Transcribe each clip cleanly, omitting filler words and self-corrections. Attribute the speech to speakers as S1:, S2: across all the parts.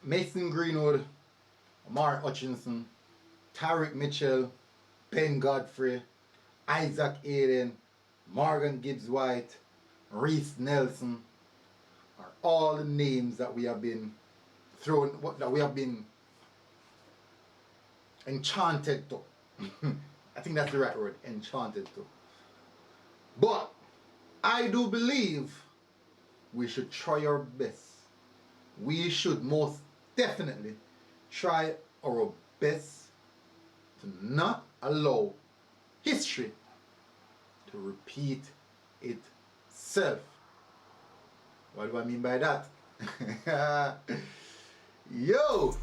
S1: Mason Greenwood, Mark Hutchinson, Tariq Mitchell, Ben Godfrey, Isaac Aiden, Morgan Gibbs White, Reese Nelson are all the names that we have been that we have been enchanted to. I think that's the right word, enchanted to. But I do believe we should try our best. We should most definitely try our best to not allow history to repeat itself. What do I mean by that? Yo!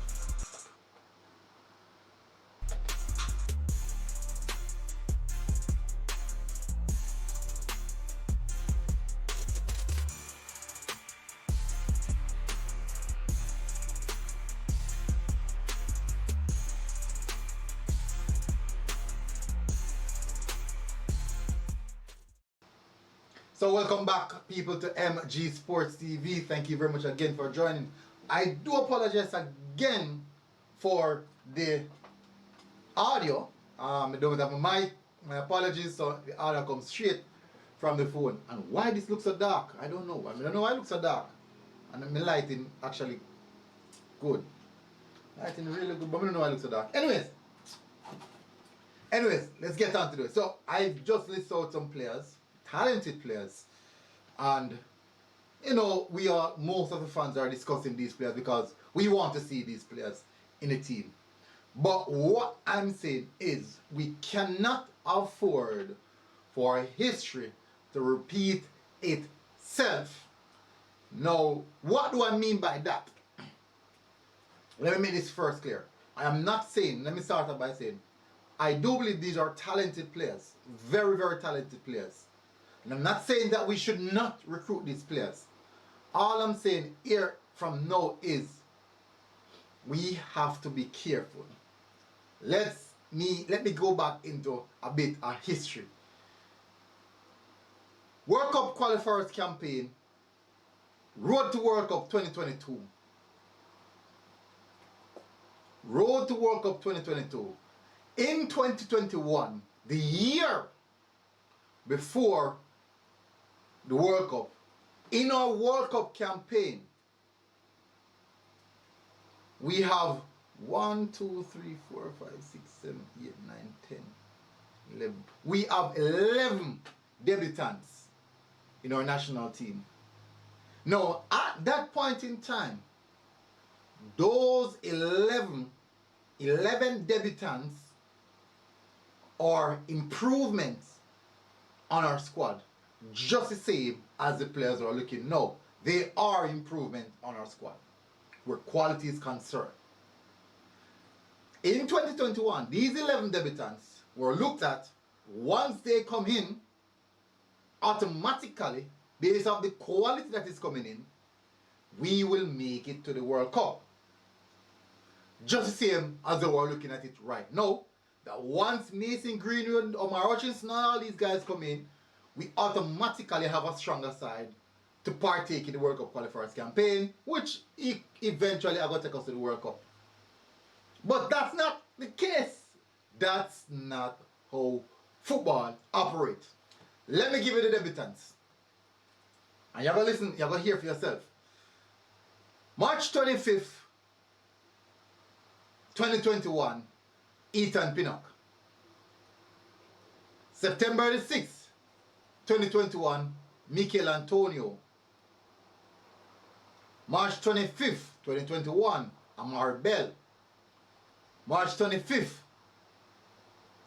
S1: So welcome back, people, to MG Sports TV. Thank you very much again for joining. I do apologize again for the audio. I don't have my mic. My apologies. So the audio comes straight from the phone. And why this looks so dark? I don't know. I don't know why it looks so dark. And my lighting actually good. Lighting really good, but I don't know why it looks so dark. Anyways, let's get on to it. So I've just listed out some players. Talented players, and most of the fans are discussing these players because we want to see these players in a team. But what I'm saying is we cannot afford for history to repeat itself. Now, what do I mean by that? Let me make this first clear. I am not saying, let me start off by saying, I do believe these are talented players, very, very talented players. And I'm not saying that we should not recruit these players. All I'm saying here from now is we have to be careful. Let me go back into a bit of history. World Cup qualifiers campaign, Road to World Cup 2022. Road to World Cup 2022. In 2021, the year before the World Cup, in our World Cup campaign, we have 1, 2, 3, 4, 5, 6, 7, 8, 9, 10, 11. We have 11 debutants in our national team. Now, at that point in time, those 11 debutants are improvements on our squad, just the same as the players are looking now. They are improvement on our squad where quality is concerned. In 2021, these 11 debutants were looked at. Once they come in, automatically, based on the quality that is coming in, we will make it to the World Cup. Just the same as we're looking at it right now, that once Mason Greenwood, Omar Hutchinson, and all these guys come in, we automatically have a stronger side to partake in the World Cup qualifiers campaign, which eventually are going to take us to the World Cup. But that's not the case. That's not how football operates. Let me give you the debutants. And you're going to listen, you're going to hear for yourself. March 25th, 2021, Ethan Pinnock. September the 6th, 2021, Mikel Antonio. March 25th, 2021, Amar Bell. March 25th,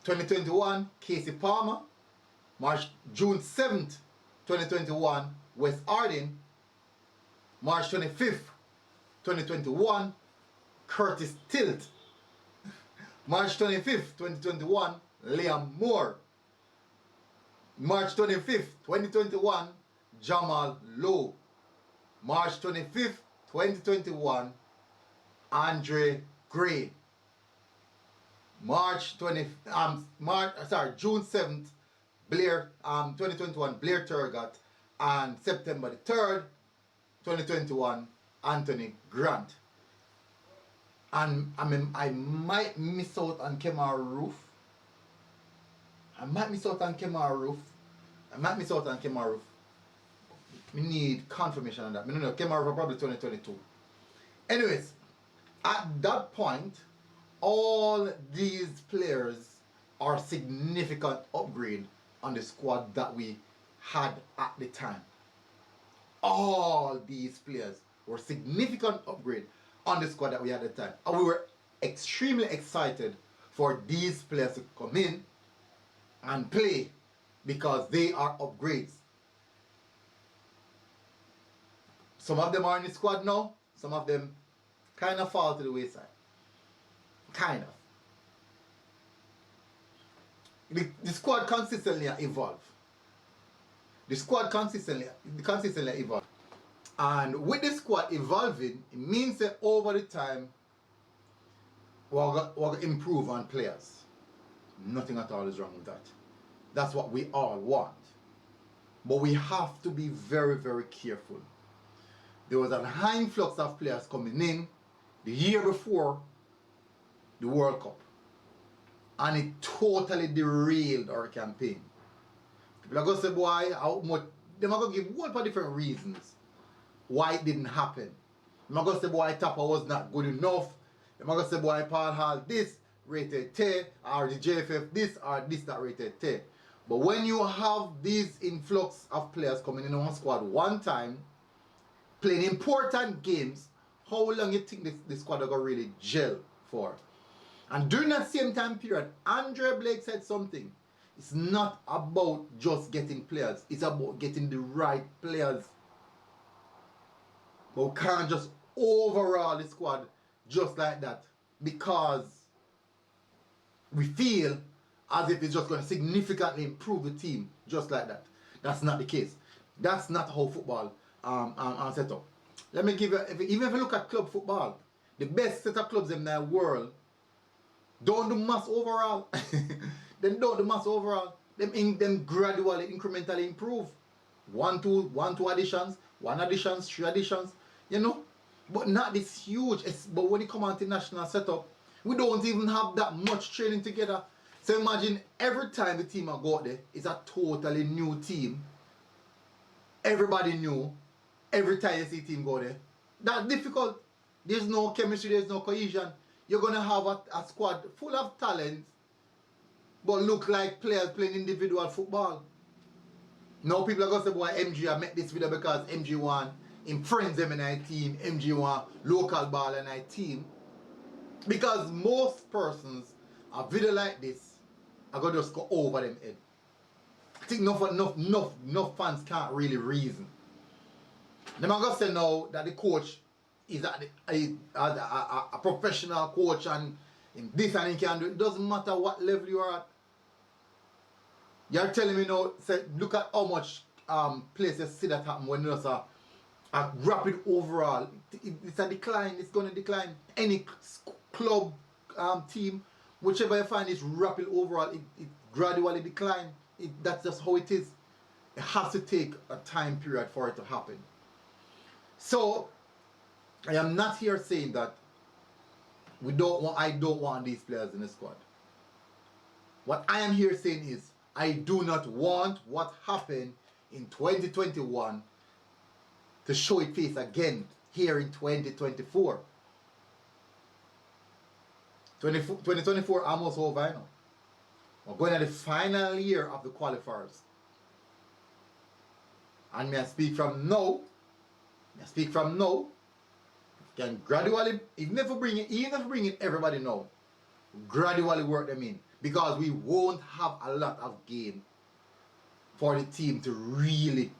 S1: 2021, Casey Palmer. June 7th, 2021, Wes Arden. March 25th, 2021, Curtis Tilt. March 25th, 2021, Liam Moore. March 25th, 2021, Jamal Lowe. March 25th, 2021, Andre Gray. June 7th, Blair, 2021, Blair Turgott. And September the 3rd, 2021, Anthony Grant. And I mean, I might miss out on Kemar Roof. I might miss out on Kemar Roof. We need confirmation on that. I don't know, Kemar Roof probably 2022. Anyways, at that point, all these players are significant upgrade on the squad that we had at the time. All these players were significant upgrade on the squad that we had at the time. And we were extremely excited for these players to come in and play because they are upgrades. Some of them are in the squad now, some of them kind of fall to the wayside. Kind of. The squad consistently evolve. The squad consistently evolve. And with the squad evolving, it means that over the time, we're going to improve on players. Nothing at all is wrong with that. That's what we all want. But we have to be very, very careful. There was a high influx of players coming in the year before the World Cup. And it totally derailed our campaign. People are going to say, boy, how much? They're going to give a lot of different reasons why it didn't happen. They're going to say, boy, Tapper was not good enough. They're going to say, boy, Paul Hall this, rated 10, or the JFF this, or this that rated 10. But when you have these influx of players coming in one squad one time, playing important games, how long you think this squad are going to really gel for? And during that same time period, Andre Blake said something. It's not about just getting players. It's about getting the right players. But we can't just overhaul the squad just like that because we feel as if it's just going to significantly improve the team just like that. That's not the case. That's not how football set up. Let me give you, even if you look at club football, the best set of clubs in the world don't do mass overall. They don't do mass overall. Them gradually, incrementally improve. One, two additions, one additions, 3 additions, you know. But not this huge. But when it comes on to national setup, we don't even have that much training together. So imagine every time the team go out there, it's a totally new team. Everybody new. Every time you see team go there. That's difficult. There's no chemistry, there's no cohesion. You're going to have a squad full of talent, but look like players playing individual football. Now people are going to say, boy, MG, I make this video because MG want him friends them in our team, MG want local ball in our team. Because most persons, a video like this, are going to just go over them head. I think enough fans can't really reason. Them are going to say now that the coach is a professional coach and in this and he can do it. It doesn't matter what level you are at. You're telling me now, say, look at how much places see that happen when there's a rapid overall. It's a decline, it's going to decline. Any club, team, whichever you find is rapid overall, it gradually decline. That's just how it is. It has to take a time period for it to happen. So, I am not here saying that I don't want these players in the squad. What I am here saying is I do not want what happened in 2021 to show its face again here in 2024. 2024 almost over now. We're going to the final year of the qualifiers. And may I speak from now. Can gradually, even if we bring in everybody now, gradually work them in. Because we won't have a lot of game for the team to really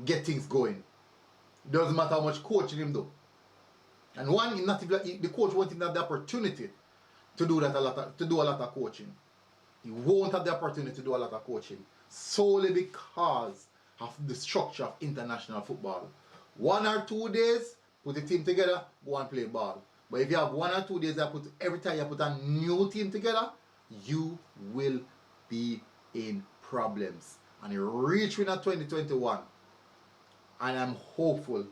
S1: get things going. Doesn't matter how much coaching him do. And one, the coach won't even have the opportunity to do a lot of coaching. He won't have the opportunity to do a lot of coaching solely because of the structure of international football. 1 or 2 days, put the team together, go and play ball. But if you have 1 or 2 days, every time you put a new team together, you will be in problems. And you reach winner 2021. And I'm hopeful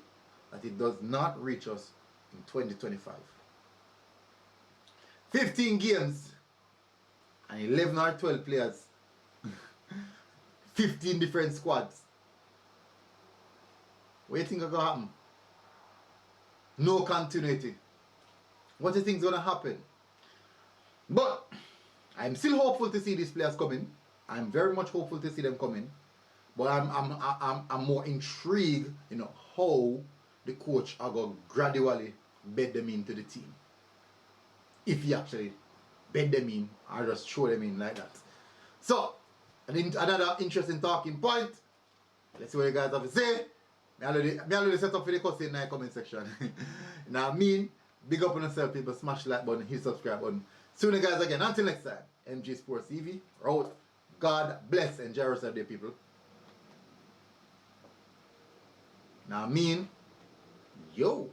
S1: that it does not reach us in 2025. 15 games and 11 or 12 players. 15 different squads. What do you think is going to happen? No continuity. What do you think is going to happen? But I'm still hopeful to see these players coming. I'm very much hopeful to see them coming. But I'm more intrigued, you know, how the coach are going to gradually bed them into the team. If he actually bed them in or just throw them in like that. So, another interesting talking point. Let's see what you guys have to say. I already set up for the cussing in the comment section. Now, big up on yourself, people. Smash the like button, hit subscribe button. See you guys again. Until next time, MG Sports TV. Out. God bless and enjoy the rest of the day, people. Now, yo.